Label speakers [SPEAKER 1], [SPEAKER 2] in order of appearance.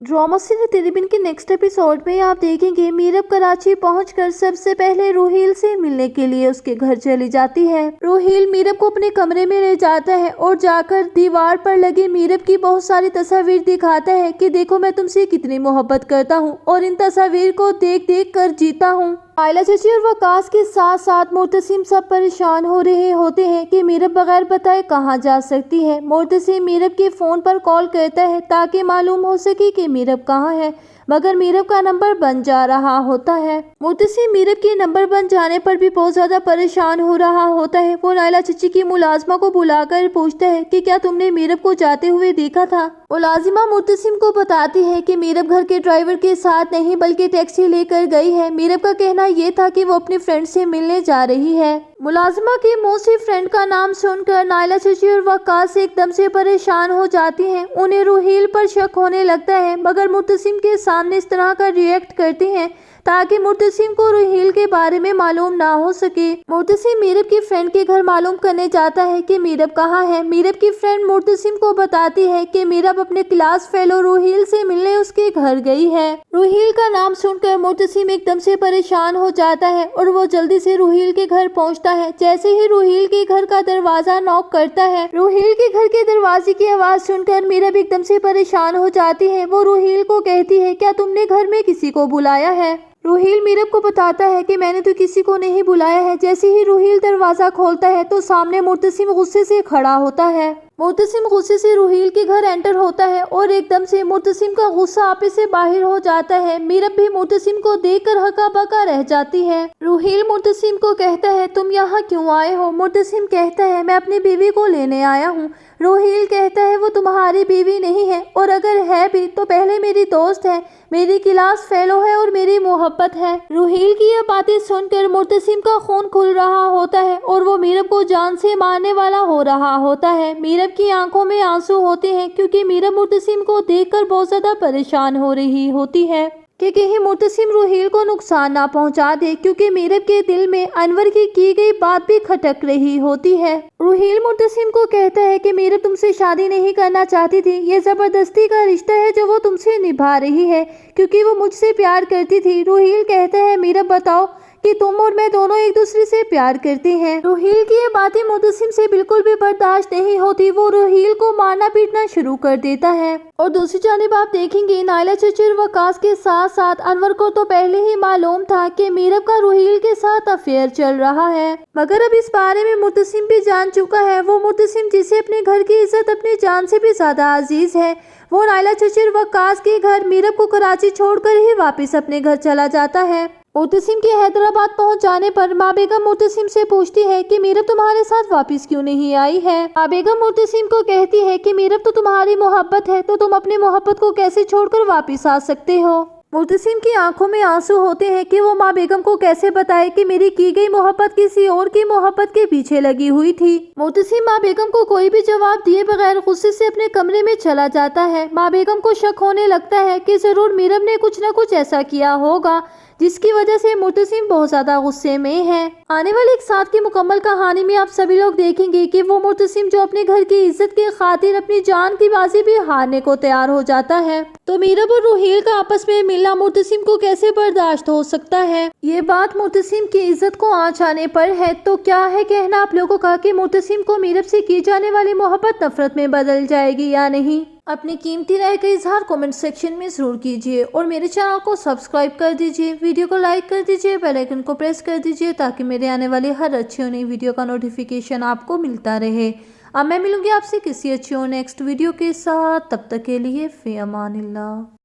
[SPEAKER 1] Drama series तेरे बिन के next episode में आप देखेंगे मीरब कराची पहुंचकर सबसे पहले रूहील से मिलने के लिए उसके घर चली जाती है। रूहील मीरब को अपने कमरे में ले जाता है और जाकर दीवार पर लगी मीरब की बहुत सारी तस्वीर दिखाता है कि देखो मैं तुमसे कितनी मोहब्बत करता हूँ और इन तस्वीर को देख देख कर जीता हूँ। आयला चाची और वकास के साथ साथ मुर्तसिम सब परेशान हो रहे होते हैं कि मीरब बगैर बताए कहाँ जा सकती है। मुर्तसिम मीरब के फ़ोन पर कॉल करता है ताकि मालूम हो सके कि मीरब कहाँ है, मगर मीरब का नंबर बन जा रहा होता है। मुर्तसिम मीरब के नंबर बन जाने पर भी बहुत ज़्यादा परेशान हो रहा होता है। वो नायला चाची की मुलाजिमा को बुलाकर पूछता है कि क्या तुमने मीरब को जाते हुए देखा था। मुलाजिमा मुर्तसिम को बताती है कि मीरब घर के ड्राइवर के साथ नहीं बल्कि टैक्सी लेकर गई है। मीरब का कहना ये था कि वो अपनी फ्रेंड से मिलने जा रही है। मुलाजिमा के मुंह से फ्रेंड का नाम सुनकर नायला चाची और वकास एकदम से परेशान हो जाती हैं। उन्हें रूहील पर शक होने लगता है, मगर मुर्तसिम के सामने इस तरह का रिएक्ट करती हैं ताकि मुर्तसिम को रूहील के बारे में मालूम ना हो सके। मुर्तसिम मीरब की फ्रेंड के घर मालूम करने जाता है कि मीरब कहाँ है। मीरब की फ्रेंड मुर्तसिम को बताती है कि मीरब अपने क्लास फेलो रूहील से मिलने उसके घर गई है। रूहील का नाम सुनकर मुर्तसिम एकदम से परेशान हो जाता है और वो जल्दी से रूहील के घर पहुंचता है। जैसे ही रूहील के घर का दरवाजा नॉक करता है, रूहील के घर के दरवाजे की आवाज सुनकर मीरब एकदम से परेशान हो जाती है। वो रूहील को कहती है, क्या तुमने घर में किसी को बुलाया है? रूहील मीरब को बताता है कि मैंने तो किसी को नहीं बुलाया है। जैसे ही रूहील दरवाजा खोलता है तो सामने मुर्तसिम गुस्से से खड़ा होता है। मुर्तसिम गुस्से से रूहील के घर एंटर होता है और एकदम से मुर्तसिम का गुस्सा आपे से बाहर हो जाता है। मीरब भी मुर्तसिम को देखकर हका बका रह जाती है। रूहील मुर्तसिम को कहता है, तुम यहाँ क्यों आए हो? मुर्तसिम कहता है, मैं अपनी बीवी को लेने आया हूँ। रूहील कहता है, वो तुम्हारी बीवी नहीं है, और अगर है भी तो पहले मेरी दोस्त है, मेरी क्लास फेलो है और मेरी मोहब्बत है। रूहील की यह बातें सुनकर मुर्तसिम का खून खुल रहा होता है और वो मीरब को जान से मारने वाला हो रहा होता है। मीरब की आंखों में आंसू होते हैं क्योंकि मीरब मुर्तसिम को देखकर बहुत ज्यादा परेशान हो रही होती है कि कहीं मुर्तसिम रूहील को नुकसान ना पहुंचा दे, क्योंकि मीरब के दिल में अनवर की गई बात भी खटक रही होती है। रूहील मुर्तसिम को कहता है कि मीरब तुमसे शादी नहीं करना चाहती थी, ये जबरदस्ती का रिश्ता है जो वो तुमसे निभा रही है क्योंकि वो मुझसे प्यार करती थी। रूहील कहता है, मीरब बताओ कि तुम और मैं दोनों एक दूसरे से प्यार करते हैं। रूहील की ये बातें मुर्तसिम से बिल्कुल भी बर्दाश्त नहीं होती। वो रूहील को मारना पीटना शुरू कर देता है। और दूसरी जानिब आप देखेंगे नायला चाची और वकास के साथ साथ अनवर को तो पहले ही मालूम था कि मीरब का रूहील के साथ अफेयर चल रहा है, मगर अब इस बारे में मुर्तसिम भी जान चुका है। वो मुर्तसिम जिसे अपने घर की इज्जत अपनी जान से भी ज्यादा अजीज है, वो नायला चाची और वकास के घर मीरब को कराची छोड़कर ही वापस अपने घर चला जाता है। मुर्तसिम के हैदराबाद पहुंच जाने पर माँ बेगम मुर्तसिम से पूछती है कि मीरब तुम्हारे साथ वापस क्यों नहीं आई है। माँ बेगम मुर्तसिम को कहती है कि मीरब तो तुम्हारी मोहब्बत है, तो तुम अपनी मोहब्बत को कैसे छोड़कर वापस आ सकते हो। मुर्तसिम की आंखों में आंसू होते हैं कि वो माँ बेगम को कैसे बताए कि मेरी की गई मोहब्बत किसी और की मोहब्बत के पीछे लगी हुई थी। मुर्तसिम माँ बेगम को कोई भी जवाब दिए बगैर गुस्से से अपने कमरे में चला जाता है। माँ बेगम को शक होने लगता है कि जरूर मीरब ने कुछ न कुछ ऐसा किया होगा जिसकी वजह से मुर्तसिम बहुत ज्यादा गुस्से में है। आने वाली एक साथ की मुकम्मल कहानी में आप सभी लोग देखेंगे कि वो मुर्तसिम जो अपने घर की इज्जत की खातिर अपनी जान की बाजी भी हारने को तैयार हो जाता है, तो मीरब और रूहील का आपस में मिलना मुर्तसिम को कैसे बर्दाश्त हो सकता है। ये बात मुर्तसिम की इज्जत को आंच आने पर है। तो क्या है कहना आप लोगों का कि मुर्तसिम को मीरब से की जाने वाली मोहब्बत नफरत में बदल जाएगी या नहीं? अपनी कीमती राय का इजहार कमेंट सेक्शन में जरूर कीजिए और मेरे चैनल को सब्सक्राइब कर दीजिए, वीडियो को लाइक कर दीजिए, बेल आइकन को प्रेस कर दीजिए ताकि मेरे आने वाली हर अच्छी और नई वीडियो का नोटिफिकेशन आपको मिलता रहे। अब मैं मिलूंगी आपसे किसी अच्छी और नेक्स्ट वीडियो के साथ, तब तक के लिए फी अमानिल्लाह।